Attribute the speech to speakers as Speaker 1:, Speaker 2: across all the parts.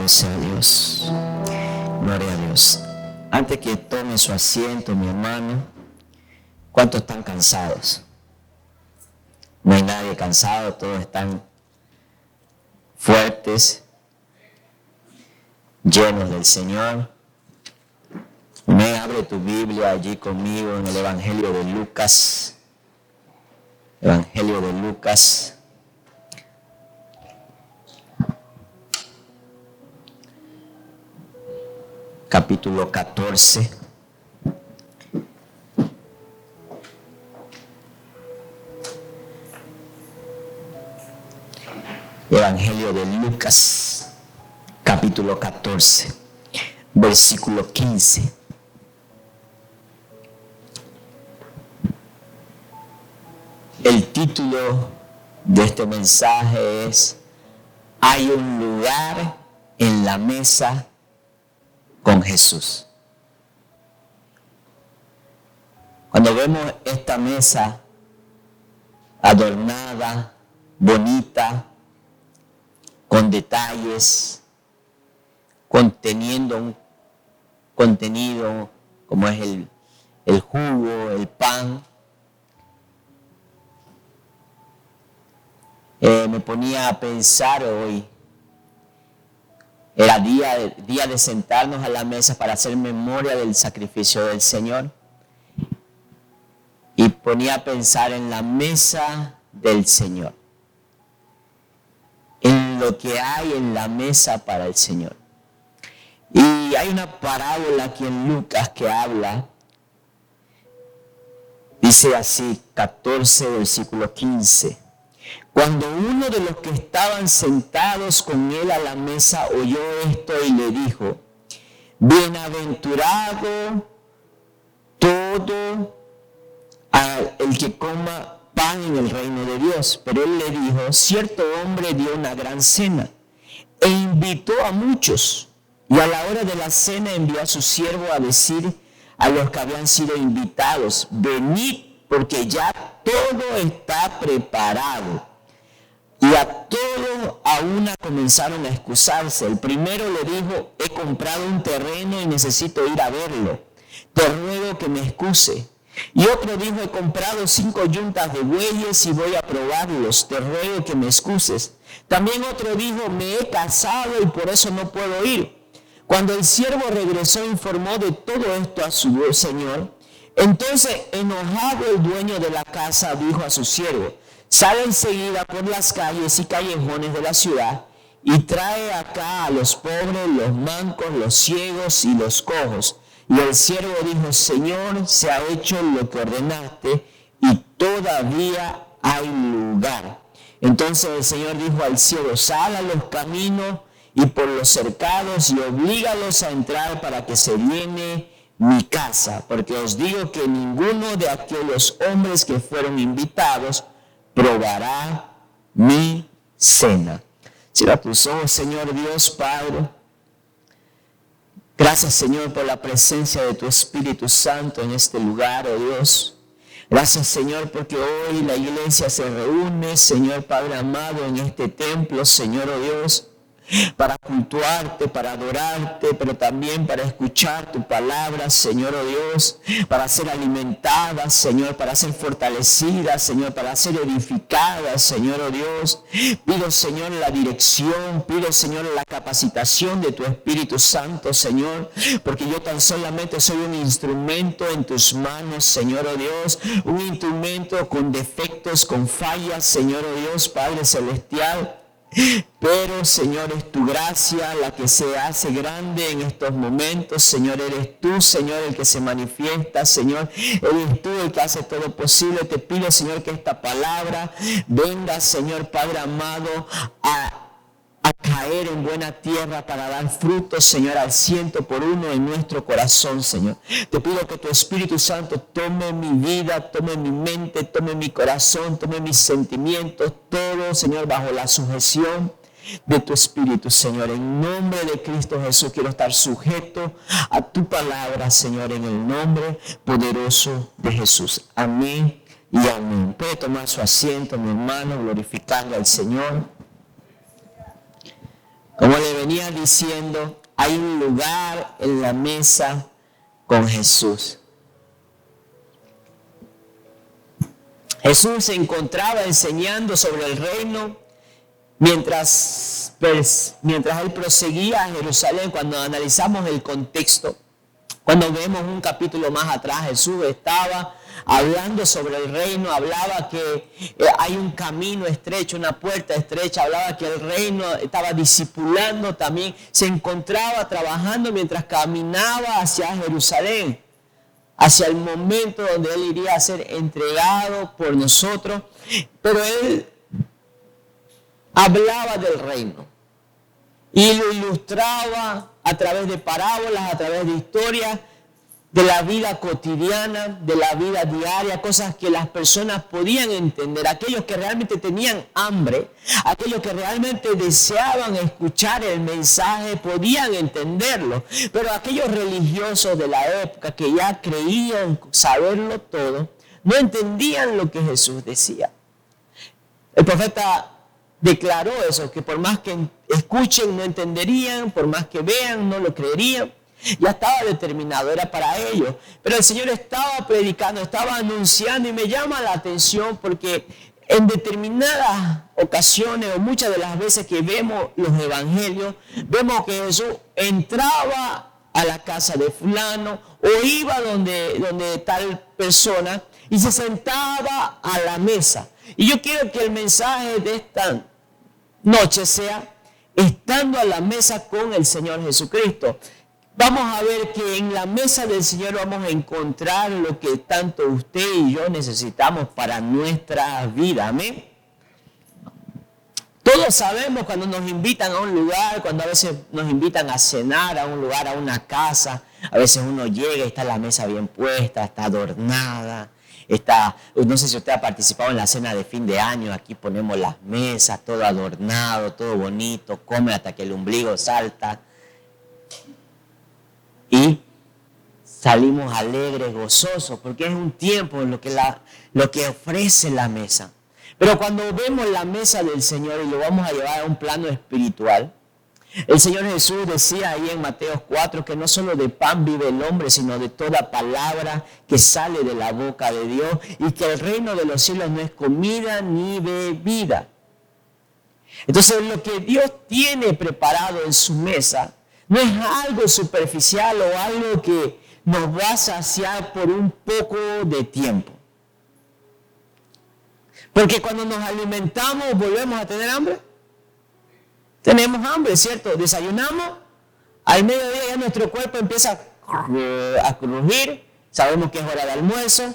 Speaker 1: Alabado sea Dios. Gloria a Dios. Antes que tome su asiento, mi hermano, ¿cuántos están cansados? No hay nadie cansado, todos están fuertes, llenos del Señor. Me abre tu Biblia allí conmigo en el Evangelio de Lucas. Evangelio de Lucas. Capítulo 14. Evangelio de Lucas, capítulo 14, versículo 15. El título de este mensaje es: hay un lugar en la mesa con Jesús. Cuando vemos esta mesa adornada, bonita, con detalles, conteniendo un contenido como es el jugo, el pan, me ponía a pensar hoy. Era día de sentarnos a la mesa para hacer memoria del sacrificio del Señor. Y ponía a pensar en la mesa del Señor, en lo que hay en la mesa para el Señor. Y hay una parábola aquí en Lucas que habla, dice así, 14, versículo 15. Cuando uno de los que estaban sentados con él a la mesa oyó esto y le dijo: bienaventurado todo el que coma pan en el reino de Dios. Pero él le dijo: cierto hombre dio una gran cena e invitó a muchos, y a la hora de la cena envió a su siervo a decir a los que habían sido invitados: venid, porque ya todo está preparado. Y a todos a una comenzaron a excusarse. El primero le dijo: he comprado un terreno y necesito ir a verlo, te ruego que me excuse. Y otro dijo: he comprado 5 yuntas de bueyes y voy a probarlos, te ruego que me excuses. También otro dijo: me he casado y por eso no puedo ir. Cuando el siervo regresó, informó de todo esto a su señor. Entonces, enojado, el dueño de la casa dijo a su siervo: sale enseguida por las calles y callejones de la ciudad y trae acá a los pobres, los mancos, los ciegos y los cojos. Y el siervo dijo: Señor, se ha hecho lo que ordenaste y todavía hay lugar. Entonces el Señor dijo al siervo: sal a los caminos y por los cercados y oblígalos a entrar para que se llene mi casa, porque os digo que ninguno de aquellos hombres que fueron invitados probará mi cena. Cierra tus ojos, Señor Dios Padre. Gracias, Señor, por la presencia de tu Espíritu Santo en este lugar, oh Dios. Gracias, Señor, porque hoy la iglesia se reúne, Señor Padre amado, en este templo, Señor, oh Dios, para cultuarte, para adorarte, pero también para escuchar tu palabra, Señor, oh Dios, para ser alimentada, Señor, para ser fortalecida, Señor, para ser edificada, Señor, oh Dios. Pido, Señor, la dirección, pido, Señor, la capacitación de tu Espíritu Santo, Señor, porque yo tan solamente soy un instrumento en tus manos, Señor, oh Dios, un instrumento con defectos, con fallas, Señor, oh Dios, Padre Celestial. Pero, Señor, es tu gracia la que se hace grande en estos momentos. Señor, eres tú, Señor, el que se manifiesta. Señor, eres tú el que hace todo posible. Te pido, Señor, que esta palabra venga, Señor Padre amado, a caer en buena tierra para dar frutos, Señor, al 100% en nuestro corazón, Señor. Te pido que tu Espíritu Santo tome mi vida, tome mi mente, tome mi corazón, tome mis sentimientos, todo, Señor, bajo la sujeción de tu Espíritu, Señor. En nombre de Cristo Jesús quiero estar sujeto a tu palabra, Señor, en el nombre poderoso de Jesús. Amén y amén. Puede tomar su asiento, mi hermano, glorificando al Señor. Como le venía diciendo, hay un lugar en la mesa con Jesús. Jesús se encontraba enseñando sobre el reino mientras él proseguía a Jerusalén. Cuando analizamos el contexto, cuando vemos un capítulo más atrás, Jesús estaba hablando sobre el reino, hablaba que hay un camino estrecho, una puerta estrecha, hablaba que el reino estaba discipulando también, se encontraba trabajando mientras caminaba hacia Jerusalén, hacia el momento donde Él iría a ser entregado por nosotros. Pero Él hablaba del reino y lo ilustraba a través de parábolas, a través de historias, de la vida cotidiana, de la vida diaria, cosas que las personas podían entender. Aquellos que realmente tenían hambre, aquellos que realmente deseaban escuchar el mensaje, podían entenderlo. Pero aquellos religiosos de la época que ya creían saberlo todo, no entendían lo que Jesús decía. El profeta declaró eso, que por más que escuchen no entenderían, por más que vean no lo creerían. Ya estaba determinado, era para ellos. Pero el Señor estaba predicando, estaba anunciando, y me llama la atención porque en determinadas ocasiones o muchas de las veces que vemos los evangelios, vemos que Jesús entraba a la casa de fulano o iba donde tal persona y se sentaba a la mesa. Y yo quiero que el mensaje de esta noche sea estando a la mesa con el Señor Jesucristo. Vamos a ver que en la mesa del Señor vamos a encontrar lo que tanto usted y yo necesitamos para nuestra vida. Amén. Todos sabemos cuando nos invitan a un lugar, cuando a veces nos invitan a cenar a un lugar, a una casa, a veces uno llega y está la mesa bien puesta, está adornada. No sé si usted ha participado en la cena de fin de año, aquí ponemos las mesas, todo adornado, todo bonito, come hasta que el ombligo salta. Y salimos alegres, gozosos, porque es un tiempo en lo que ofrece la mesa. Pero cuando vemos la mesa del Señor y lo vamos a llevar a un plano espiritual, el Señor Jesús decía ahí en Mateo 4 que no solo de pan vive el hombre, sino de toda palabra que sale de la boca de Dios, y que el reino de los cielos no es comida ni bebida. Entonces lo que Dios tiene preparado en su mesa no es algo superficial o algo que nos va a saciar por un poco de tiempo. Porque cuando nos alimentamos, ¿volvemos a tener hambre? Tenemos hambre, ¿cierto? Desayunamos, al mediodía ya nuestro cuerpo empieza a crujir, sabemos que es hora de almuerzo,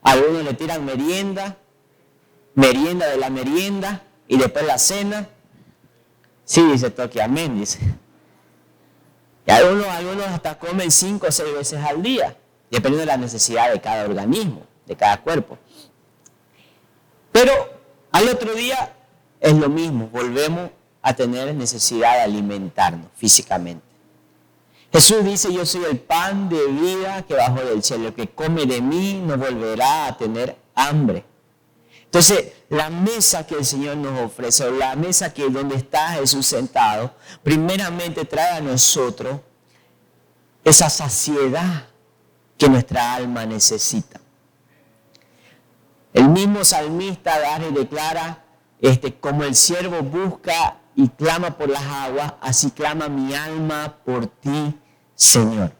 Speaker 1: algunos le tiran merienda de la merienda, y después la cena. Sí, dice Toki, amén, dice. Y algunos hasta comen 5 o 6 veces al día, dependiendo de la necesidad de cada organismo, de cada cuerpo. Pero al otro día es lo mismo, volvemos a tener necesidad de alimentarnos físicamente. Jesús dice: yo soy el pan de vida que bajó del cielo, el que come de mí no volverá a tener hambre. Entonces, la mesa que el Señor nos ofrece, o la mesa que donde está Jesús sentado, primeramente trae a nosotros esa saciedad que nuestra alma necesita. El mismo salmista David declara, como el siervo busca y clama por las aguas, así clama mi alma por ti, Señor.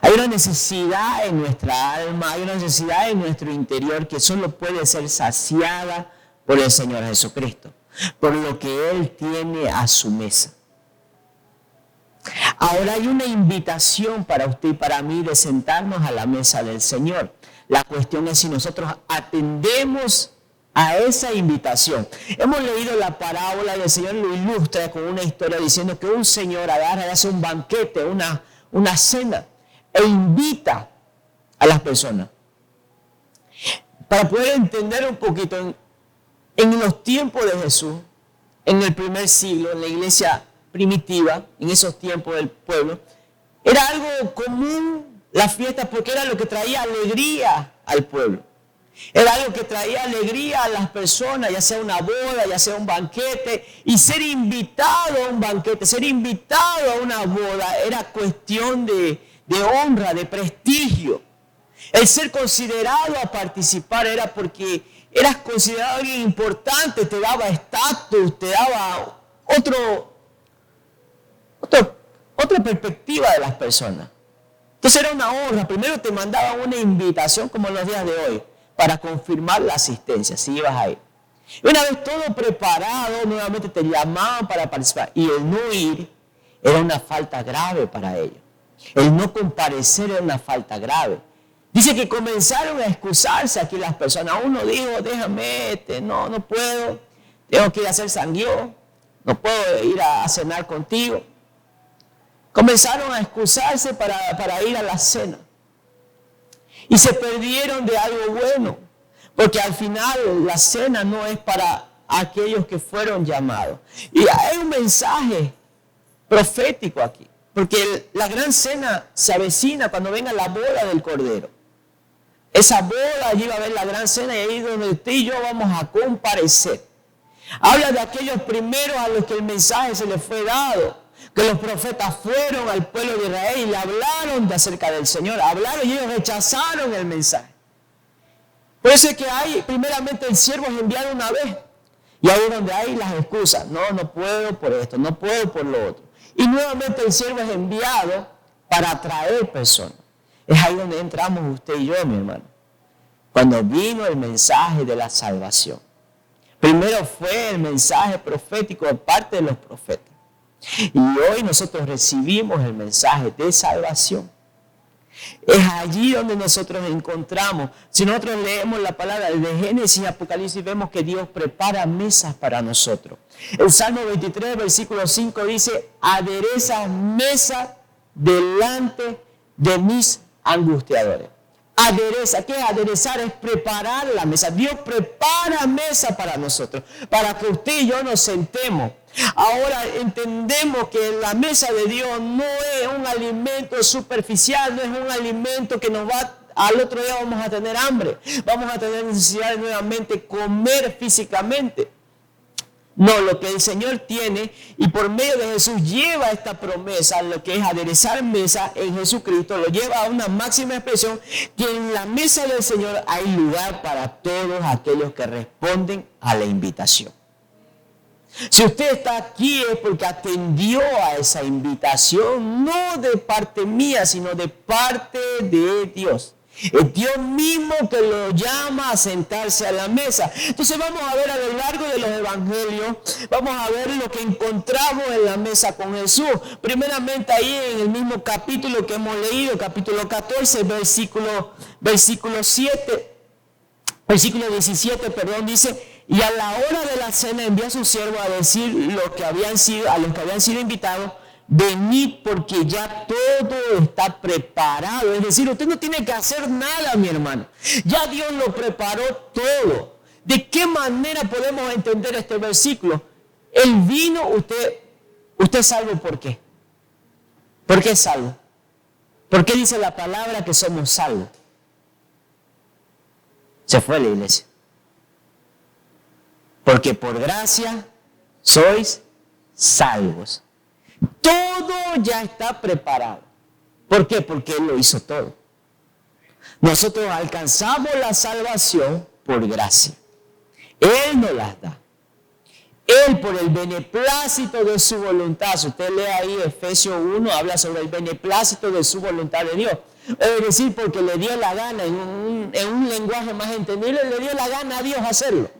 Speaker 1: Hay una necesidad en nuestra alma, hay una necesidad en nuestro interior que solo puede ser saciada por el Señor Jesucristo, por lo que Él tiene a su mesa. Ahora hay una invitación para usted y para mí de sentarnos a la mesa del Señor. La cuestión es si nosotros atendemos a esa invitación. Hemos leído la parábola y el Señor lo ilustra con una historia diciendo que un señor agarra y hace un banquete, una cena, e invita a las personas. Para poder entender un poquito, en los tiempos de Jesús, en el primer siglo, en la iglesia primitiva, en esos tiempos del pueblo, era algo común la fiesta porque era lo que traía alegría al pueblo. Era algo que traía alegría a las personas, ya sea una boda, ya sea un banquete. Y ser invitado a un banquete, ser invitado a una boda, era cuestión de honra, de prestigio. El ser considerado a participar era porque eras considerado alguien importante, te daba estatus, te daba otra perspectiva de las personas. Entonces era una honra. Primero te mandaban una invitación, como en los días de hoy, para confirmar la asistencia, si ibas a ir. Y una vez todo preparado, nuevamente te llamaban para participar. Y el no ir era una falta grave para ellos. El no comparecer era una falta grave. Dice que comenzaron a excusarse aquí las personas. Uno dijo, déjame, no puedo, tengo que ir a hacer sangueo, no puedo ir a cenar contigo. Comenzaron a excusarse para ir a la cena. Y se perdieron de algo bueno, porque al final la cena no es para aquellos que fueron llamados. Y hay un mensaje profético aquí, porque la gran cena se avecina cuando venga la boda del Cordero. Esa boda, allí va a haber la gran cena y ahí es donde usted y yo vamos a comparecer. Habla de aquellos primeros a los que el mensaje se les fue dado, que los profetas fueron al pueblo de Israel y le hablaron de acerca del Señor. Hablaron y ellos rechazaron el mensaje. Por eso es que hay, primeramente, el siervo es enviado una vez. Y ahí es donde hay las excusas. No puedo por esto, no puedo por lo otro. Y nuevamente el siervo es enviado para atraer personas. Es ahí donde entramos usted y yo, mi hermano. Cuando vino el mensaje de la salvación. Primero fue el mensaje profético de parte de los profetas. Y hoy nosotros recibimos el mensaje de salvación. Es allí donde nosotros encontramos. Si nosotros leemos la palabra de Génesis y Apocalipsis, vemos que Dios prepara mesas para nosotros. El Salmo 23, versículo 5 dice, adereza mesa delante de mis angustiadores. Adereza, ¿qué es aderezar? Es preparar la mesa. Dios prepara mesa para nosotros, para que usted y yo nos sentemos. Ahora entendemos que la mesa de Dios no es un alimento superficial, no es un alimento que nos va, al otro día vamos a tener hambre, vamos a tener necesidad de nuevamente comer físicamente. No, lo que el Señor tiene y por medio de Jesús lleva esta promesa, lo que es aderezar mesa en Jesucristo, lo lleva a una máxima expresión, que en la mesa del Señor hay lugar para todos aquellos que responden a la invitación. Si usted está aquí es porque atendió a esa invitación, no de parte mía, sino de parte de Dios. Es Dios mismo que lo llama a sentarse a la mesa. Entonces vamos a ver a lo largo de los evangelios, vamos a ver lo que encontramos en la mesa con Jesús. Primeramente ahí en el mismo capítulo que hemos leído, capítulo 14, versículo 17, dice, y a la hora de la cena envía a su siervo a decir a los que habían sido invitados, venid porque ya todo está preparado. Es decir, usted no tiene que hacer nada, mi hermano. Ya Dios lo preparó todo. ¿De qué manera podemos entender este versículo? El vino, usted es salvo, ¿por qué? ¿Por qué es salvo? ¿Por qué dice la palabra que somos salvos? Se fue a la iglesia. Porque por gracia sois salvos. Todo ya está preparado. ¿Por qué? Porque Él lo hizo todo. Nosotros alcanzamos la salvación por gracia. Él nos las da. Él por el beneplácito de su voluntad. Si usted lee ahí Efesios 1, habla sobre el beneplácito de su voluntad de Dios. Es decir, porque le dio la gana, en un lenguaje más entendible, le dio la gana a Dios hacerlo.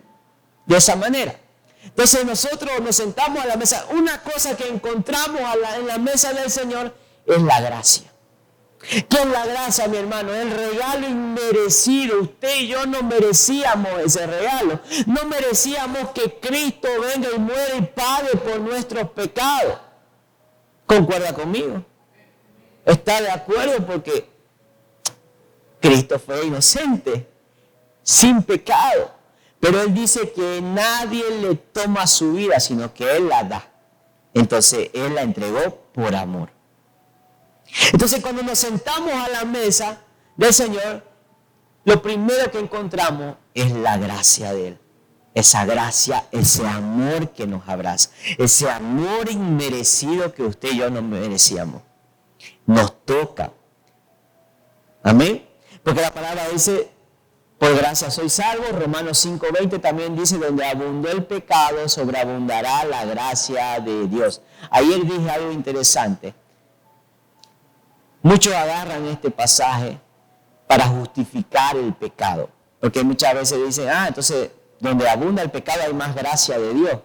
Speaker 1: De esa manera. Entonces nosotros nos sentamos a la mesa. Una cosa que encontramos en la mesa del Señor es la gracia. ¿Qué es la gracia, mi hermano? El regalo inmerecido. Usted y yo no merecíamos ese regalo. No merecíamos que Cristo venga y muera y pague por nuestros pecados. ¿Concuerda conmigo? ¿Está de acuerdo? Porque Cristo fue inocente, sin pecado. Pero Él dice que nadie le toma su vida, sino que Él la da. Entonces Él la entregó por amor. Entonces cuando nos sentamos a la mesa del Señor, lo primero que encontramos es la gracia de Él. Esa gracia, ese amor que nos abraza, ese amor inmerecido que usted y yo no merecíamos. Nos toca. Amén. Porque la palabra dice, por gracia soy salvo. Romanos 5:20 también dice, donde abundó el pecado, sobreabundará la gracia de Dios. Ayer dije algo interesante. Muchos agarran este pasaje para justificar el pecado. Porque muchas veces dicen, entonces, donde abunda el pecado hay más gracia de Dios.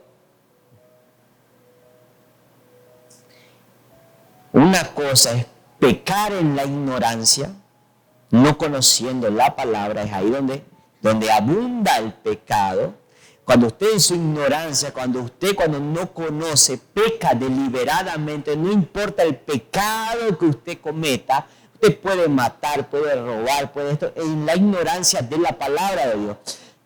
Speaker 1: Una cosa es pecar en la ignorancia, no conociendo la palabra, es ahí donde abunda el pecado. Cuando usted en su ignorancia, cuando no conoce, peca deliberadamente, no importa el pecado que usted cometa, usted puede matar, puede robar, puede esto, en la ignorancia de la palabra de Dios.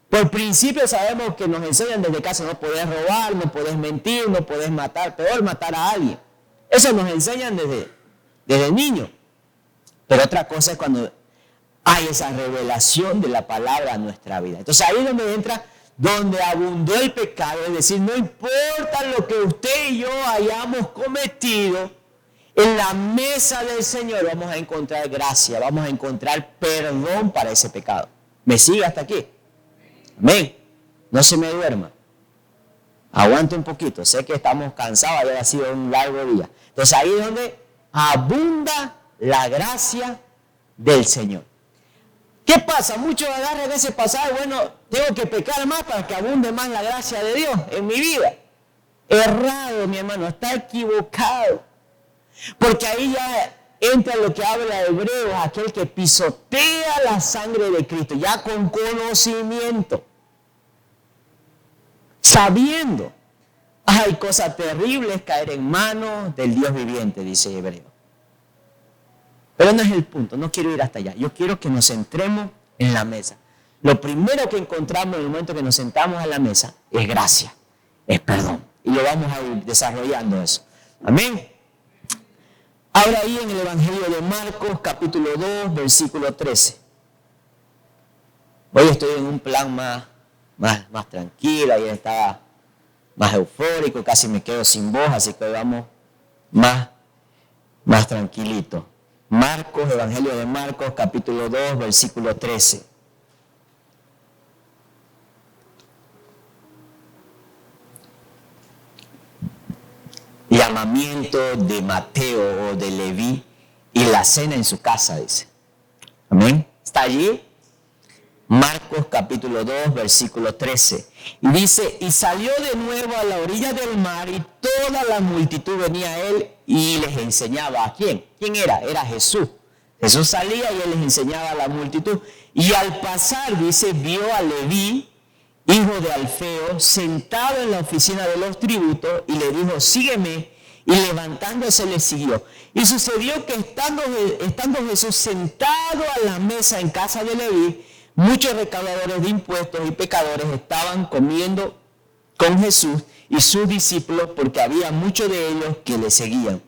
Speaker 1: Por principio sabemos que nos enseñan desde casa, no podés robar, no podés mentir, no podés matar, peor matar a alguien. Eso nos enseñan desde niño. Pero otra cosa es cuando hay esa revelación de la palabra a nuestra vida. Entonces ahí es donde entra, donde abundó el pecado, es decir, no importa lo que usted y yo hayamos cometido, en la mesa del Señor vamos a encontrar gracia, vamos a encontrar perdón para ese pecado. ¿Me sigue hasta aquí? Amén. No se me duerma. Aguante un poquito. Sé que estamos cansados, ha sido un largo día. Entonces ahí es donde abunda la gracia del Señor. ¿Qué pasa? Muchos agarran ese pasaje, bueno, tengo que pecar más para que abunde más la gracia de Dios en mi vida. Errado, mi hermano, está equivocado. Porque ahí ya entra lo que habla Hebreos, aquel que pisotea la sangre de Cristo, ya con conocimiento, sabiendo. Hay cosas terribles caer en manos del Dios viviente, dice Hebreo. Pero no es el punto, no quiero ir hasta allá. Yo quiero que nos centremos en la mesa. Lo primero que encontramos en el momento que nos sentamos a la mesa es gracia, es perdón. Y lo vamos a ir desarrollando eso. Amén. Ahora ahí en el Evangelio de Marcos, capítulo 2, versículo 13. Hoy estoy en un plan más tranquilo, ayer estaba más eufórico, casi me quedo sin voz, así que hoy vamos más tranquilito. Marcos, Evangelio de Marcos, capítulo 2, versículo 13. Llamamiento de Mateo o de Leví y la cena en su casa, dice. Amén. ¿Está allí? Marcos capítulo 2, versículo 13. Y dice, y salió de nuevo a la orilla del mar y toda la multitud venía a él y les enseñaba. ¿A quién? ¿Quién era? Era Jesús. Jesús salía y él les enseñaba a la multitud. Y al pasar, dice, vio a Leví, hijo de Alfeo, sentado en la oficina de los tributos y le dijo, sígueme. Y levantándose le siguió. Y sucedió que estando Jesús sentado a la mesa en casa de Leví, muchos recaudadores de impuestos y pecadores estaban comiendo con Jesús y sus discípulos, porque había muchos de ellos que le seguían.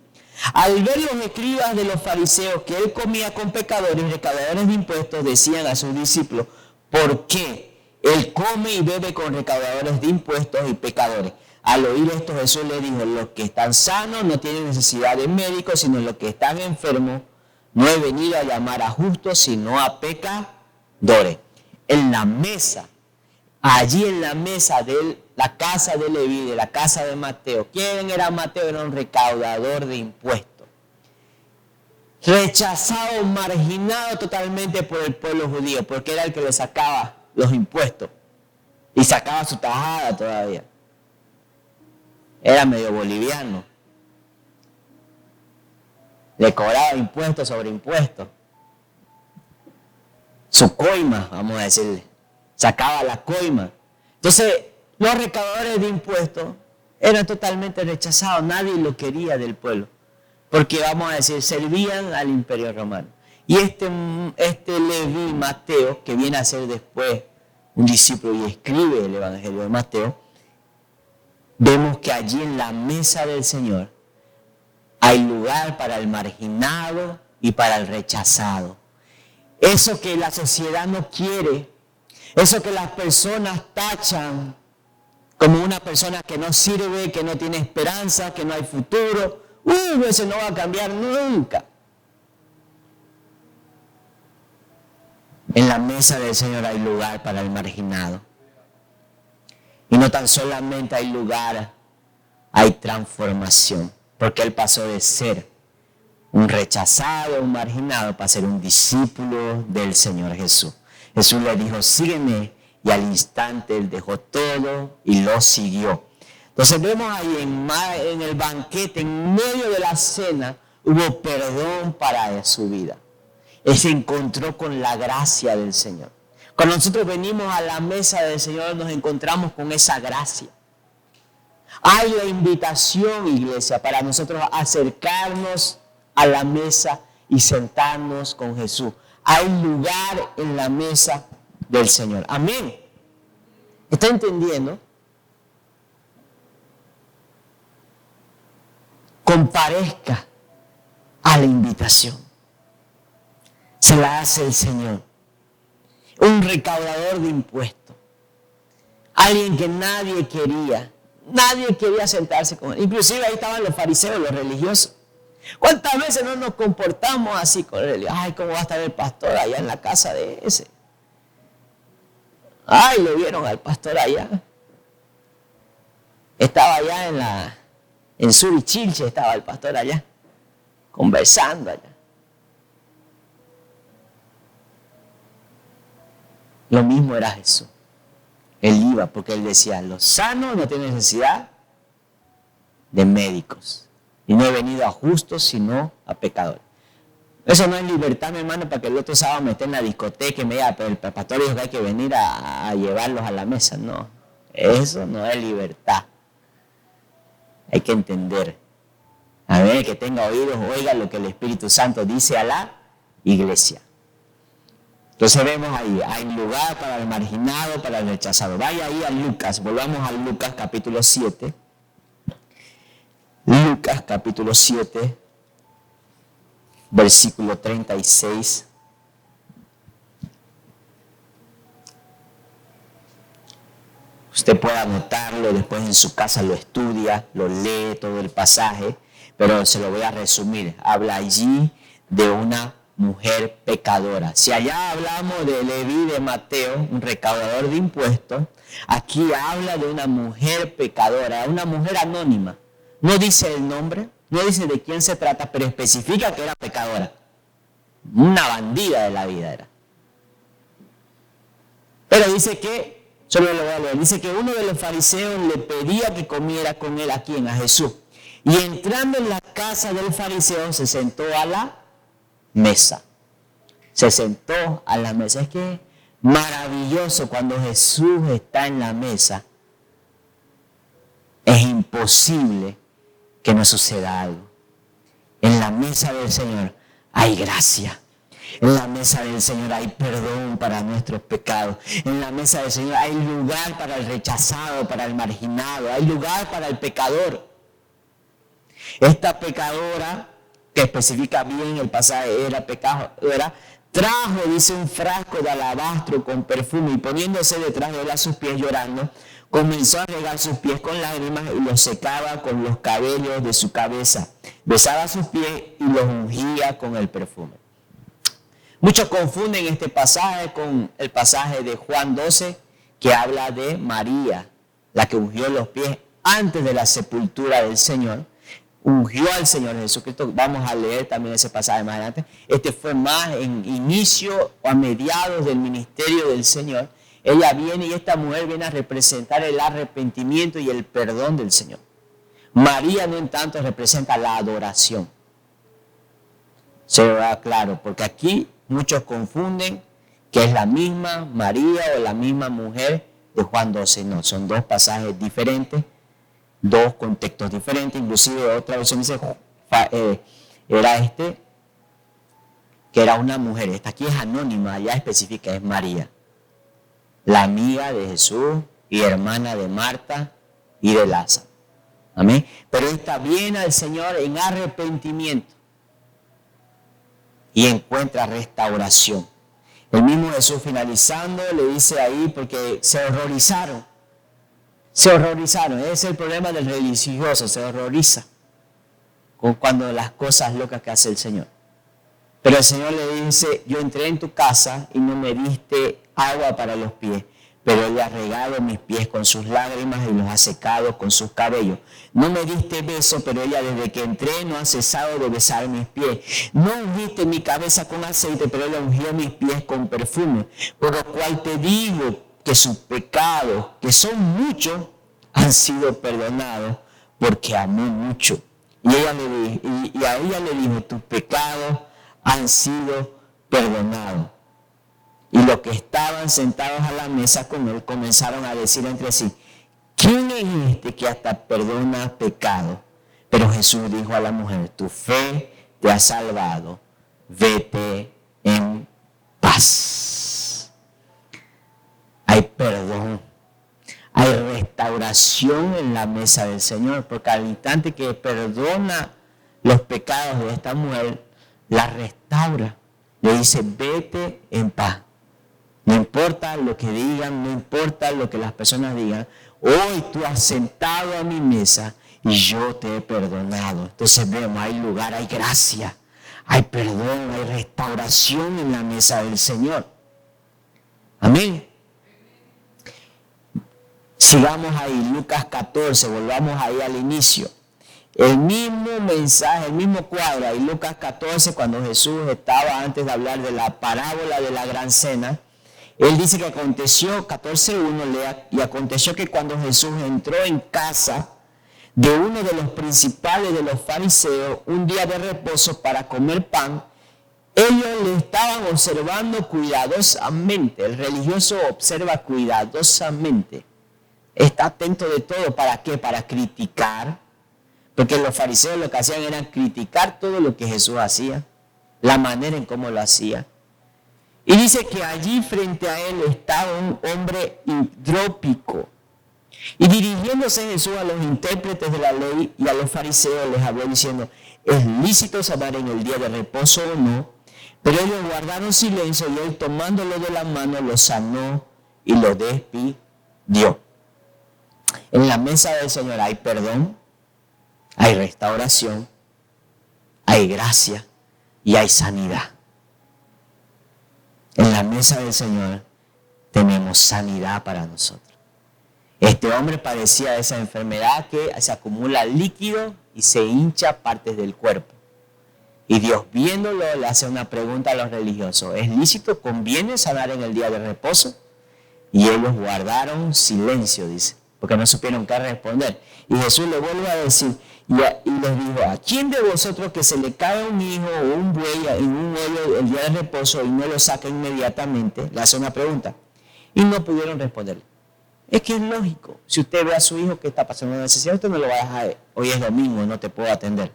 Speaker 1: Al ver los escribas de los fariseos que él comía con pecadores y recaudadores de impuestos, decían a sus discípulos, ¿por qué él come y bebe con recaudadores de impuestos y pecadores? Al oír esto, Jesús le dijo, los que están sanos no tienen necesidad de médicos, sino los que están enfermos. No he venido a llamar a justos, sino a pecadores. En la mesa, allí en la mesa de la casa de Leví, de la casa de Mateo. ¿Quién era Mateo? Era un recaudador de impuestos. Rechazado, marginado totalmente por el pueblo judío, porque era el que le sacaba los impuestos. Y sacaba su tajada todavía. Era medio boliviano. Le cobraba impuestos sobre impuestos. Su coima, vamos a decirle. Sacaba la coima. Entonces, los recaudadores de impuestos eran totalmente rechazados. Nadie lo quería del pueblo. Porque, vamos a decir, servían al imperio romano. Y este Leví, Mateo, que viene a ser después un discípulo y escribe el Evangelio de Mateo, vemos que allí en la mesa del Señor hay lugar para el marginado y para el rechazado. Eso que la sociedad no quiere, eso que las personas tachan como una persona que no sirve, que no tiene esperanza, que no hay futuro. Eso no va a cambiar nunca. En la mesa del Señor hay lugar para el marginado. Y no tan solamente hay lugar, hay transformación. Porque Él pasó de ser un rechazado, un marginado, para ser un discípulo del Señor Jesús. Jesús le dijo, sígueme, y al instante Él dejó todo y lo siguió. Entonces vemos ahí en el banquete, en medio de la cena, hubo perdón para su vida. Él se encontró con la gracia del Señor. Cuando nosotros venimos a la mesa del Señor, nos encontramos con esa gracia. Hay la invitación, iglesia, para nosotros acercarnos a la mesa y sentarnos con Jesús. Hay lugar en la mesa del Señor. Amén. ¿Está entendiendo? Comparezca a la invitación. Se la hace el Señor. Un recaudador de impuestos. Alguien que nadie quería sentarse con él. Inclusive ahí estaban los fariseos, los religiosos. ¿Cuántas veces no nos comportamos así con él? Ay, ¿cómo va a estar el pastor allá en la casa de ese? Ay, lo vieron al pastor allá. Estaba allá en Surichilche, estaba el pastor allá, conversando allá. Lo mismo era Jesús. Él iba porque Él decía, los sanos no tienen necesidad de médicos. Y no he venido a justos, sino a pecadores. Eso no es libertad, mi hermano, para que el otro sábado me esté en la discoteca y me diga, pero el pastor dijo que hay que venir a llevarlos a la mesa. No, eso no es libertad. Hay que entender. A ver, que tenga oídos, oiga lo que el Espíritu Santo dice a la iglesia. Entonces vemos ahí, hay lugar para el marginado, para el rechazado. Vaya ahí a Lucas, volvamos a Lucas capítulo 7. Lucas capítulo 7, versículo 36. Usted puede anotarlo, después en su casa lo estudia, lo lee todo el pasaje, pero se lo voy a resumir. Habla allí de una mujer pecadora. Si allá hablamos de Leví de Mateo, un recaudador de impuestos, aquí habla de una mujer pecadora, una mujer anónima. No dice el nombre, no dice de quién se trata, pero especifica que era pecadora. Una bandida de la vida era. Pero dice que, solo lo voy a leer, dice que uno de los fariseos le pedía que comiera con él a Jesús. Y entrando en la casa del fariseo se sentó a la mesa. Se sentó a la mesa. Es que maravilloso cuando Jesús está en la mesa. Es imposible que no suceda algo. En la mesa del Señor hay gracia. En la mesa del Señor hay perdón para nuestros pecados. En la mesa del Señor hay lugar para el rechazado, para el marginado. Hay lugar para el pecador. Esta pecadora, que especifica bien el pasaje, era pecadora, trajo, dice, un frasco de alabastro con perfume y poniéndose detrás de él a sus pies llorando, comenzó a regar sus pies con lágrimas y los secaba con los cabellos de su cabeza. Besaba sus pies y los ungía con el perfume. Muchos confunden este pasaje con el pasaje de Juan 12, que habla de María, la que ungió los pies antes de la sepultura del Señor. Ungió al Señor Jesucristo. Vamos a leer también ese pasaje más adelante. Este fue más en inicio o a mediados del ministerio del Señor. Ella viene y esta mujer viene a representar el arrepentimiento y el perdón del Señor. María, no en tanto, representa la adoración. Se lo da claro, porque aquí muchos confunden que es la misma María o la misma mujer de Juan 12. No, son dos pasajes diferentes, dos contextos diferentes. Inclusive otra versión dice que era una mujer. Esta aquí es anónima, ya específica, es María, la amiga de Jesús y hermana de Marta y de Lázaro. Amén. Pero esta viene al Señor en arrepentimiento y encuentra restauración. El mismo Jesús finalizando le dice ahí, porque se horrorizaron. Se horrorizaron. Ese es el problema del religioso, se horroriza cuando las cosas locas que hace el Señor. Pero el Señor le dice, yo entré en tu casa y no me diste agua para los pies, pero Él ha regado mis pies con sus lágrimas y los ha secado con sus cabellos. No me diste beso, pero ella desde que entré no ha cesado de besar mis pies. No ungiste mi cabeza con aceite, pero ella ungió mis pies con perfume. Por lo cual te digo que sus pecados, que son muchos, han sido perdonados porque amó mucho. Y a ella le dijo, tus pecados han sido perdonados. Y los que estaban sentados a la mesa con él comenzaron a decir entre sí, ¿quién es este que hasta perdona pecado? Pero Jesús dijo a la mujer, tu fe te ha salvado, vete en paz. Hay perdón, hay restauración en la mesa del Señor, porque al instante que perdona los pecados de esta mujer, la restaura. Le dice, vete en paz. No importa lo que digan, no importa lo que las personas digan. Hoy tú has sentado a mi mesa y yo te he perdonado. Entonces vemos, hay lugar, hay gracia, hay perdón, hay restauración en la mesa del Señor. Amén. Sigamos ahí, Lucas 14, volvamos ahí al inicio. El mismo mensaje, el mismo cuadro, ahí Lucas 14, cuando Jesús estaba antes de hablar de la parábola de la gran cena, Él dice que aconteció, 14:1 lea, y aconteció que cuando Jesús entró en casa de uno de los principales de los fariseos, un día de reposo para comer pan, ellos le estaban observando cuidadosamente. El religioso observa cuidadosamente. Está atento de todo. ¿Para qué? Para criticar. Porque los fariseos lo que hacían era criticar todo lo que Jesús hacía, la manera en cómo lo hacía. Y dice que allí frente a él estaba un hombre hidrópico. Y dirigiéndose Jesús a los intérpretes de la ley y a los fariseos les habló diciendo, ¿es lícito sanar en el día de reposo o no? Pero ellos guardaron silencio y él tomándolo de la mano lo sanó y lo despidió. En la mesa del Señor hay perdón, hay restauración, hay gracia y hay sanidad. En la mesa del Señor tenemos sanidad para nosotros. Este hombre padecía de esa enfermedad que se acumula líquido y se hincha partes del cuerpo. Y Dios viéndolo le hace una pregunta a los religiosos. ¿Es lícito, conviene sanar en el día de reposo? Y ellos guardaron silencio, dice, porque no supieron qué responder. Y Jesús le vuelve a decir, y les dijo, ¿a quién de vosotros que se le cae un hijo o un buey en un hoyo el día de reposo y no lo saca inmediatamente? Le hace una pregunta. Y no pudieron responderle. Es que es lógico. Si usted ve a su hijo que está pasando una necesidad, usted no lo va a dejar. Hoy es domingo, no te puedo atender.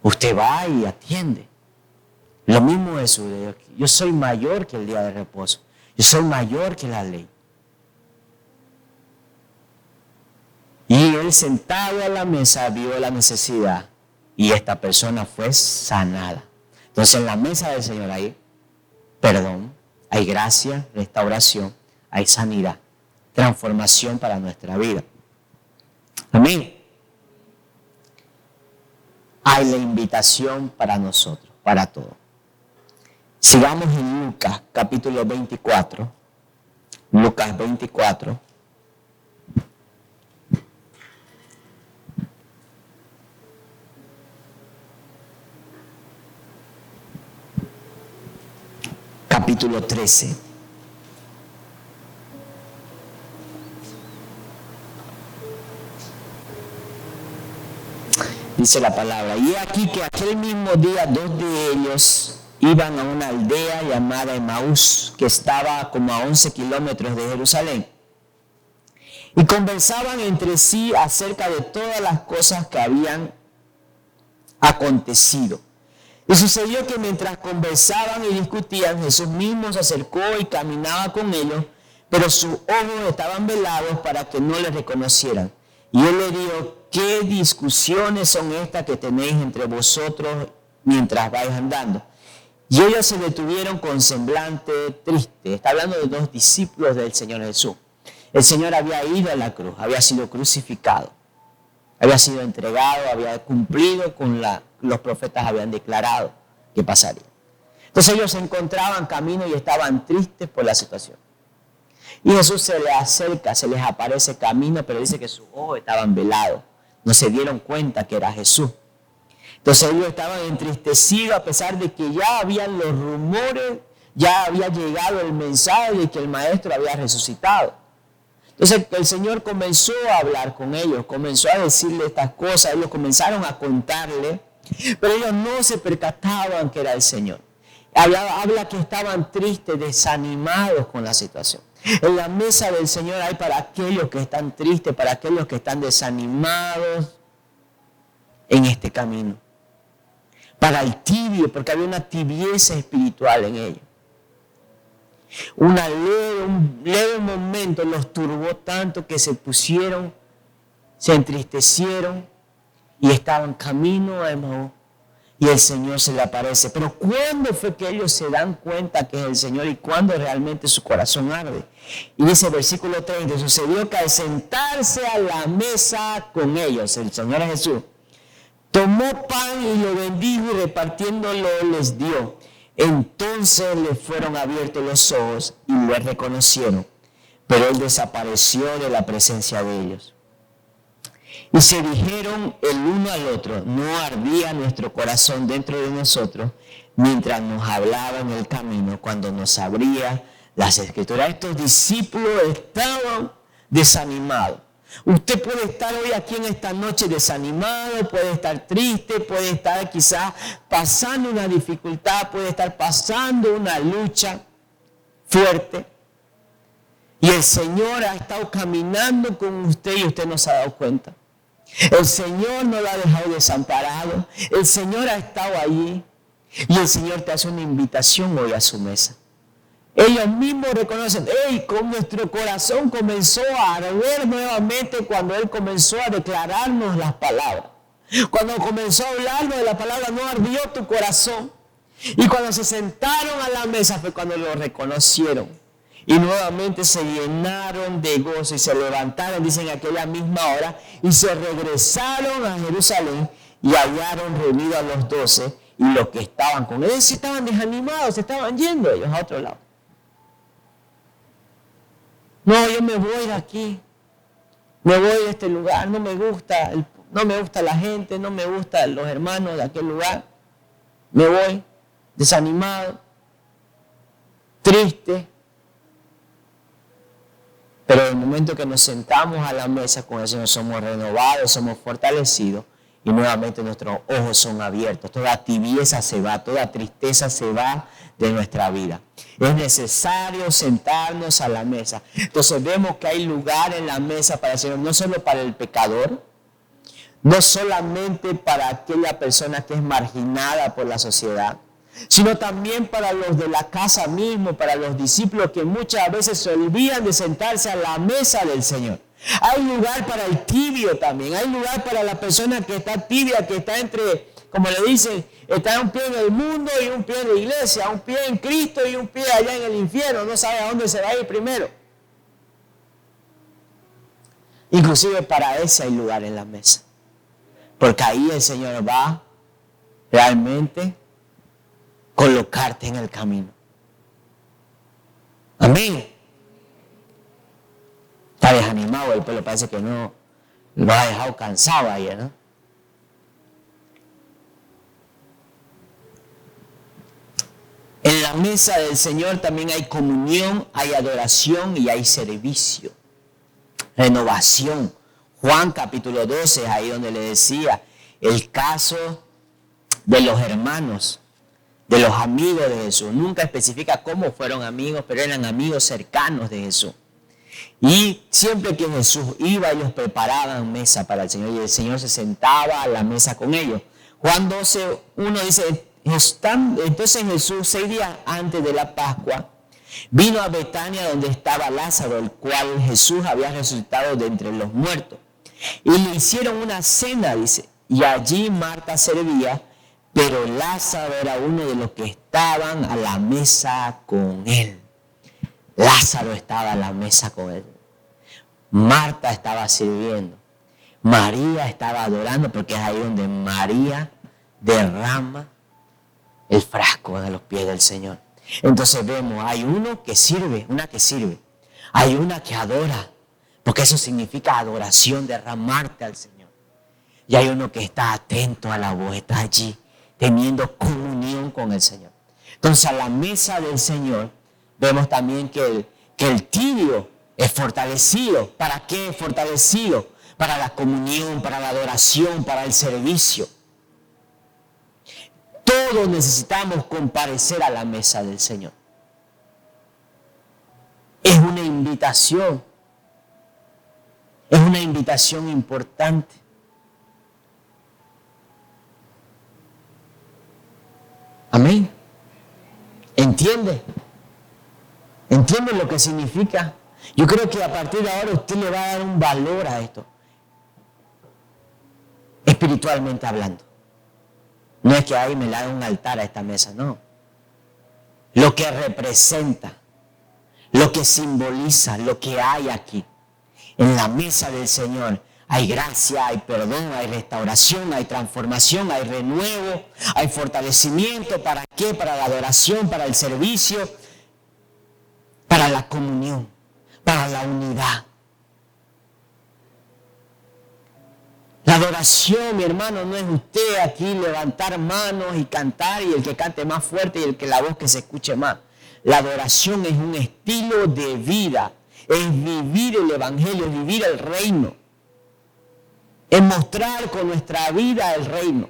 Speaker 1: Usted va y atiende. Lo mismo Jesús le dijo, yo soy mayor que el día de reposo. Yo soy mayor que la ley. Y él sentado a la mesa vio la necesidad y esta persona fue sanada. Entonces en la mesa del Señor hay perdón, hay gracia, restauración, hay sanidad, transformación para nuestra vida. Amén. Hay la invitación para nosotros, para todos. Sigamos en Lucas capítulo 24. Lucas 24. Capítulo 13. Dice la palabra, y aquí que aquel mismo día 2 de ellos iban a una aldea llamada Emaús, que estaba como a 11 kilómetros de Jerusalén, y conversaban entre sí acerca de todas las cosas que habían acontecido. Y sucedió que mientras conversaban y discutían, Jesús mismo se acercó y caminaba con ellos, pero sus ojos estaban velados para que no le reconocieran. Y él le dijo, ¿qué discusiones son estas que tenéis entre vosotros mientras vais andando? Y ellos se detuvieron con semblante triste. Está hablando de dos discípulos del Señor Jesús. El Señor había ido a la cruz, había sido crucificado, había sido entregado, había cumplido con los profetas habían declarado que pasaría. Entonces ellos se encontraban camino y estaban tristes por la situación. Y Jesús se les acerca, se les aparece camino, pero dice que sus ojos estaban velados. No se dieron cuenta que era Jesús. Entonces ellos estaban entristecidos a pesar de que ya habían los rumores, ya había llegado el mensaje de que el Maestro había resucitado. Entonces el Señor comenzó a hablar con ellos, comenzó a decirle estas cosas, ellos comenzaron a contarle, pero ellos no se percataban que era el Señor. Habla que estaban tristes, desanimados con la situación. En la mesa del Señor hay para aquellos que están tristes, para aquellos que están desanimados en este camino. Para el tibio, porque había una tibieza espiritual en ellos. Un leve momento los turbó tanto que se entristecieron y estaban camino a Emaús. Y el Señor se le aparece. Pero ¿cuándo fue que ellos se dan cuenta que es el Señor y cuándo realmente su corazón arde? Y dice el versículo 30, sucedió que al sentarse a la mesa con ellos, el Señor Jesús, tomó pan y lo bendijo y repartiéndolo les dio. Entonces le fueron abiertos los ojos y le reconocieron. Pero él desapareció de la presencia de ellos. Y se dijeron el uno al otro, no ardía nuestro corazón dentro de nosotros mientras nos hablaba en el camino cuando nos abría las Escrituras. Estos discípulos estaban desanimados. Usted puede estar hoy aquí en esta noche desanimado, puede estar triste, puede estar quizás pasando una dificultad, puede estar pasando una lucha fuerte. Y el Señor ha estado caminando con usted y usted no se ha dado cuenta. El Señor no lo ha dejado desamparado. El Señor ha estado allí. Y el Señor te hace una invitación hoy a su mesa. Ellos mismos reconocen, con nuestro corazón comenzó a arder nuevamente cuando Él comenzó a declararnos las palabras. Cuando comenzó a hablarnos de la palabra, no ardió tu corazón. Y cuando se sentaron a la mesa fue cuando lo reconocieron. Y nuevamente se llenaron de gozo y se levantaron, dicen, a aquella misma hora, y se regresaron a Jerusalén y hallaron reunidos a los 12 y los que estaban con ellos. Ellos estaban desanimados, se estaban yendo ellos a otro lado. No, yo me voy de aquí, me voy de este lugar, no me gusta la gente, no me gustan los hermanos de aquel lugar. Me voy desanimado, triste. Pero en el momento que nos sentamos a la mesa con el Señor, somos renovados, somos fortalecidos y nuevamente nuestros ojos son abiertos. Toda tibieza se va, toda tristeza se va de nuestra vida. Es necesario sentarnos a la mesa. Entonces vemos que hay lugar en la mesa para el Señor, no solo para el pecador, no solamente para aquella persona que es marginada por la sociedad, sino también para los de la casa mismo, para los discípulos que muchas veces se olvidan de sentarse a la mesa del Señor. Hay lugar para el tibio también, hay lugar para la persona que está tibia, que está entre, como le dicen, está un pie en el mundo y un pie en la iglesia, un pie en Cristo y un pie allá en el infierno, no sabe a dónde se va a ir primero. Inclusive para ese hay lugar en la mesa, porque ahí el Señor va realmente colocarte en el camino. Amén. Está desanimado, el pelo parece que no lo ha dejado cansado ayer, ¿no? En la mesa del Señor también hay comunión, hay adoración y hay servicio. Renovación. Juan capítulo 12, ahí donde le decía el caso de los hermanos, de los amigos de Jesús. Nunca especifica cómo fueron amigos, pero eran amigos cercanos de Jesús. Y siempre que Jesús iba, ellos preparaban mesa para el Señor y el Señor se sentaba a la mesa con ellos. Juan 12, 1 dice, entonces Jesús 6 días antes de la Pascua vino a Betania donde estaba Lázaro, el cual Jesús había resucitado de entre los muertos. Y le hicieron una cena, dice, y allí Marta servía, pero Lázaro era uno de los que estaban a la mesa con él. Lázaro estaba a la mesa con él. Marta estaba sirviendo. María estaba adorando, porque es ahí donde María derrama el frasco a los pies del Señor. Entonces vemos, hay uno que sirve, una que sirve. Hay una que adora, porque eso significa adoración, derramarte al Señor. Y hay uno que está atento a la voz, está allí, teniendo comunión con el Señor. Entonces a la mesa del Señor vemos también que el tibio es fortalecido. ¿Para qué es fortalecido? Para la comunión, para la adoración, para el servicio. Todos necesitamos comparecer a la mesa del Señor. Es una invitación. Es una invitación importante. Amén. ¿Entiende? ¿Entiende lo que significa? Yo creo que a partir de ahora usted le va a dar un valor a esto. Espiritualmente hablando. No es que ahí me le haga un altar a esta mesa, no. Lo que representa, lo que simboliza, lo que hay aquí. En la mesa del Señor hay gracia, hay perdón, hay restauración, hay transformación, hay renuevo, hay fortalecimiento. ¿Para qué? Para la adoración, para el servicio, para la comunión, para la unidad. La adoración, mi hermano, no es usted aquí levantar manos y cantar, y el que cante más fuerte y el que la voz que se escuche más. La adoración es un estilo de vida, es vivir el evangelio, es vivir el reino, es mostrar con nuestra vida el reino.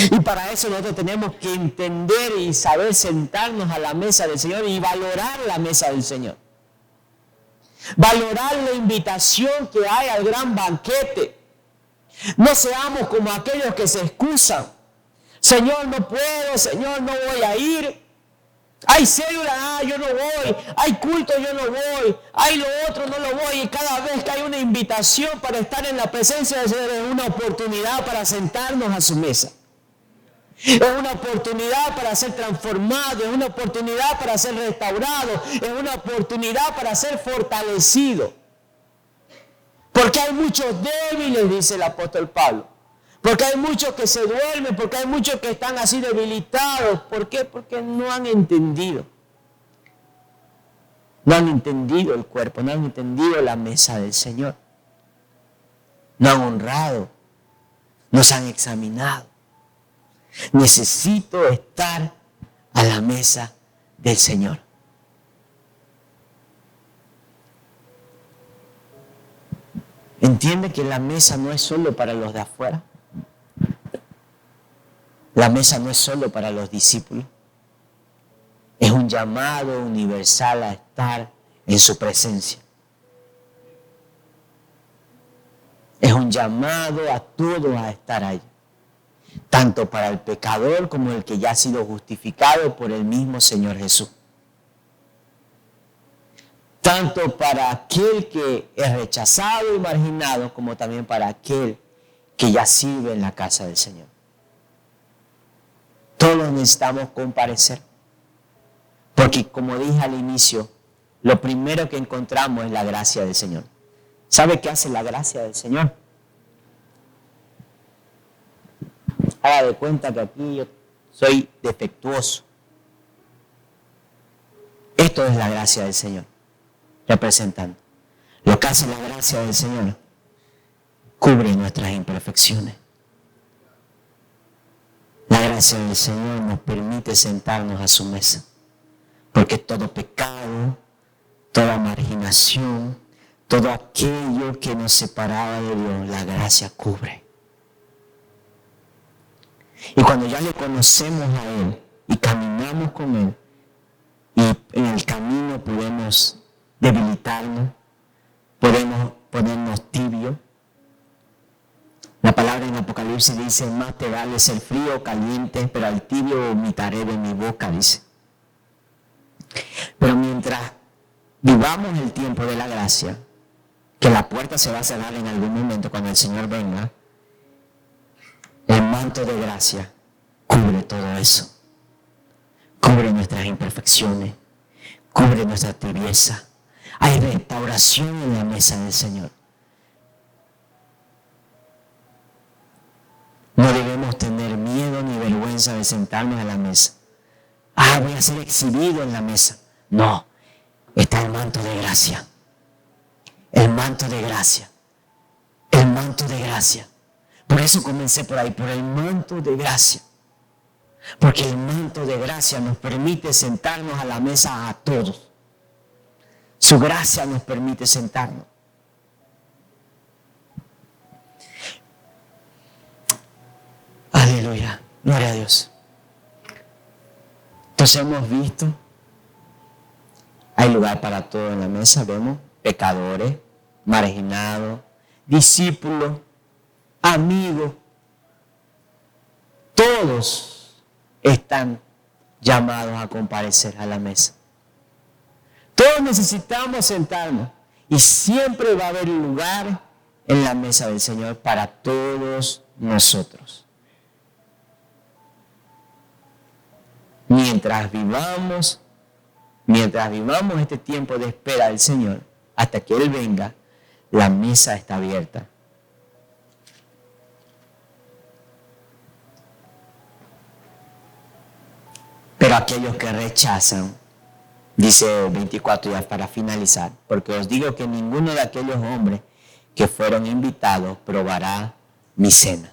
Speaker 1: Y para eso nosotros tenemos que entender y saber sentarnos a la mesa del Señor y valorar la mesa del Señor. Valorar la invitación que hay al gran banquete. No seamos como aquellos que se excusan. Señor, no puedo, Señor, no voy a ir. Hay célula, yo no voy. Hay culto, yo no voy. Hay lo otro, no lo voy. Y cada vez que hay una invitación para estar en la presencia del Señor, es una oportunidad para sentarnos a su mesa. Es una oportunidad para ser transformado, es una oportunidad para ser restaurado, es una oportunidad para ser fortalecido. Porque hay muchos débiles, dice el apóstol Pablo. Porque hay muchos que se duermen, porque hay muchos que están así debilitados. ¿Por qué? Porque no han entendido. No han entendido el cuerpo, no han entendido la mesa del Señor. No han honrado, no se han examinado. Necesito estar a la mesa del Señor. ¿Entiende que la mesa no es solo para los de afuera? La mesa no es solo para los discípulos. Es un llamado universal a estar en su presencia. Es un llamado a todos a estar ahí. Tanto para el pecador como el que ya ha sido justificado por el mismo Señor Jesús. Tanto para aquel que es rechazado y marginado, como también para aquel que ya sirve en la casa del Señor. Todos necesitamos comparecer. Porque como dije al inicio, lo primero que encontramos es la gracia del Señor. ¿Sabe qué hace la gracia del Señor? Haga de cuenta que aquí yo soy defectuoso. Esto es la gracia del Señor, representando. Lo que hace la gracia del Señor, cubre nuestras imperfecciones. La gracia del Señor nos permite sentarnos a su mesa, porque todo pecado, toda marginación, todo aquello que nos separaba de Dios, la gracia cubre. Y cuando ya le conocemos a Él y caminamos con Él, y en el camino podemos debilitarnos, podemos ponernos tibios. La palabra en Apocalipsis dice, más te vale ser frío o caliente, pero al tibio vomitaré de mi boca, dice. Pero mientras vivamos el tiempo de la gracia, que la puerta se va a cerrar en algún momento cuando el Señor venga, el manto de gracia cubre todo eso. Cubre nuestras imperfecciones. Cubre nuestra tibieza. Hay restauración en la mesa del Señor. No debemos tener miedo ni vergüenza de sentarnos a la mesa. Voy a ser exhibido en la mesa. No, está el manto de gracia. El manto de gracia. El manto de gracia. Por eso comencé por ahí, por el manto de gracia. Porque el manto de gracia nos permite sentarnos a la mesa a todos. Su gracia nos permite sentarnos. Aleluya, gloria a Dios. Entonces hemos visto, hay lugar para todo en la mesa, vemos, pecadores, marginados, discípulos, amigos, todos están llamados a comparecer a la mesa. Todos necesitamos sentarnos y siempre va a haber lugar en la mesa del Señor para todos nosotros. Mientras vivamos este tiempo de espera del Señor, hasta que Él venga, la mesa está abierta. Pero aquellos que rechazan, dice 24 ya para finalizar, porque os digo que ninguno de aquellos hombres que fueron invitados probará mi cena.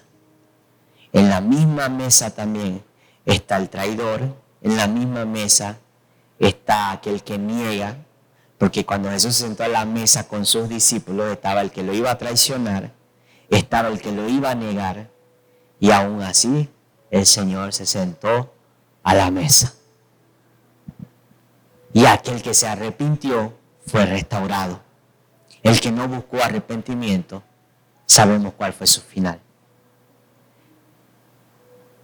Speaker 1: En la misma mesa también está el traidor, en la misma mesa está aquel que niega, porque cuando Jesús se sentó a la mesa con sus discípulos estaba el que lo iba a traicionar, estaba el que lo iba a negar, y aún así el Señor se sentó a la mesa. Y aquel que se arrepintió fue restaurado. El que no buscó arrepentimiento, sabemos cuál fue su final.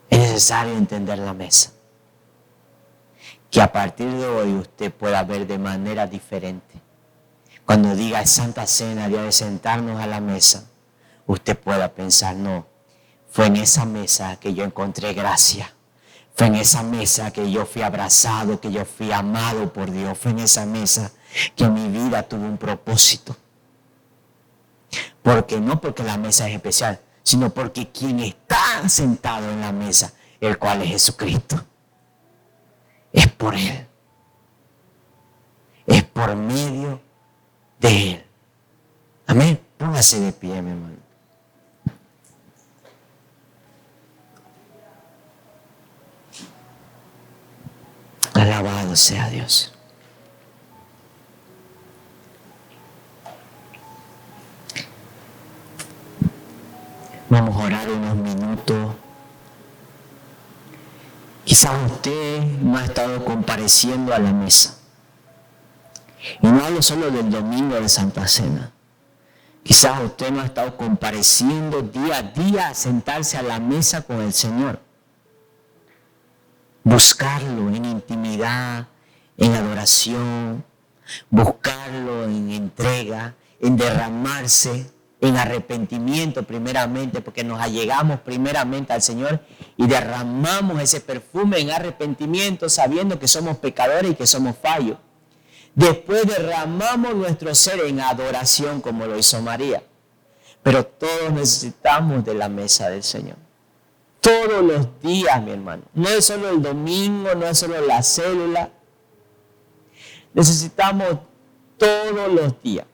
Speaker 1: Es necesario entender la mesa. Que a partir de hoy usted pueda ver de manera diferente. Cuando diga Santa Cena, día de sentarnos a la mesa, usted pueda pensar, no, fue en esa mesa que yo encontré gracia. Fue en esa mesa que yo fui abrazado, que yo fui amado por Dios. Fue en esa mesa que mi vida tuvo un propósito. No porque la mesa es especial, sino porque quien está sentado en la mesa, el cual es Jesucristo, es por Él. Es por medio de Él. Amén. Póngase de pie, mi hermano. Alabado sea Dios. Vamos a orar unos minutos. Quizás usted no ha estado compareciendo a la mesa. Y no hablo solo del domingo de Santa Cena. Quizás usted no ha estado compareciendo día a día a sentarse a la mesa con el Señor. Buscarlo en intimidad, en adoración, buscarlo en entrega, en derramarse, en arrepentimiento primeramente, porque nos allegamos primeramente al Señor y derramamos ese perfume en arrepentimiento sabiendo que somos pecadores y que somos fallos. Después derramamos nuestro ser en adoración como lo hizo María. Pero todos necesitamos de la mesa del Señor. Todos los días, mi hermano. No es solo el domingo, no es solo la célula. Necesitamos todos los días.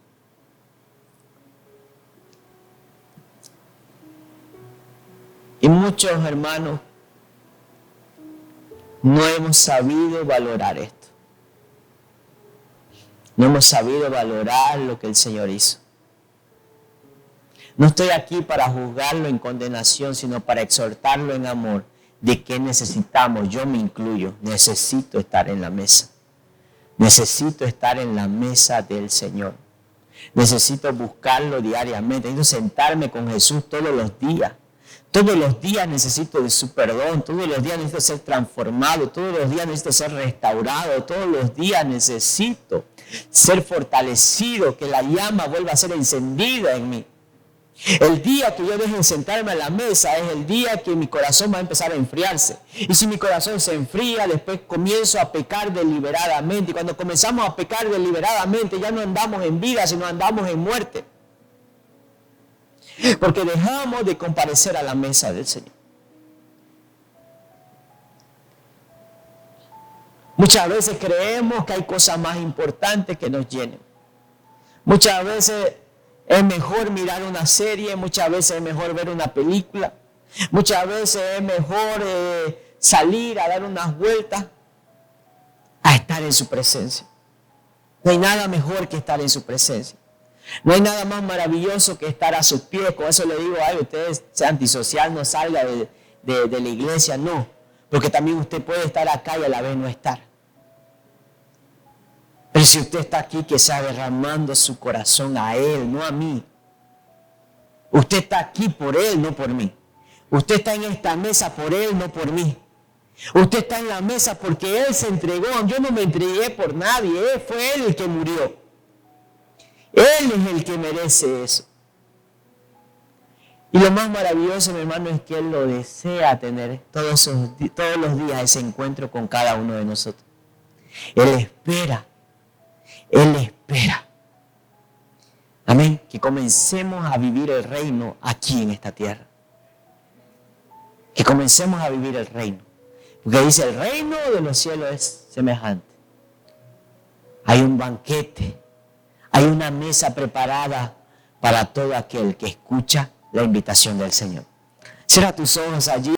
Speaker 1: Y muchos hermanos no hemos sabido valorar esto. No hemos sabido valorar lo que el Señor hizo. No estoy aquí para juzgarlo en condenación, sino para exhortarlo en amor. ¿De qué necesitamos? Yo me incluyo. Necesito estar en la mesa. Necesito estar en la mesa del Señor. Necesito buscarlo diariamente. Necesito sentarme con Jesús todos los días. Todos los días necesito de su perdón. Todos los días necesito ser transformado. Todos los días necesito ser restaurado. Todos los días necesito ser fortalecido. Que la llama vuelva a ser encendida en mí. El día que yo deje de sentarme a la mesa es el día que mi corazón va a empezar a enfriarse. Y si mi corazón se enfría, después comienzo a pecar deliberadamente. Y cuando comenzamos a pecar deliberadamente, ya no andamos en vida, sino andamos en muerte. Porque dejamos de comparecer a la mesa del Señor. Muchas veces creemos que hay cosas más importantes que nos llenen. Muchas veces es mejor mirar una serie, muchas veces es mejor ver una película, muchas veces es mejor salir a dar unas vueltas a estar en su presencia. No hay nada mejor que estar en su presencia. No hay nada más maravilloso que estar a sus pies. Con eso le digo, ay, usted sea antisocial, no salga de la iglesia, no. Porque también usted puede estar acá y a la vez no estar. Pero si usted está aquí, que sea derramando su corazón a Él, no a mí. Usted está aquí por Él, no por mí. Usted está en esta mesa por Él, no por mí. Usted está en la mesa porque Él se entregó. Yo no me entregué por nadie. Fue Él el que murió. Él es el que merece eso. Y lo más maravilloso, mi hermano, es que Él lo desea tener todos los días ese encuentro con cada uno de nosotros. Él espera. Él espera. Amén. Que comencemos a vivir el reino aquí en esta tierra. Que comencemos a vivir el reino. Porque dice, el reino de los cielos es semejante. Hay un banquete. Hay una mesa preparada para todo aquel que escucha la invitación del Señor. Cierra tus ojos allí.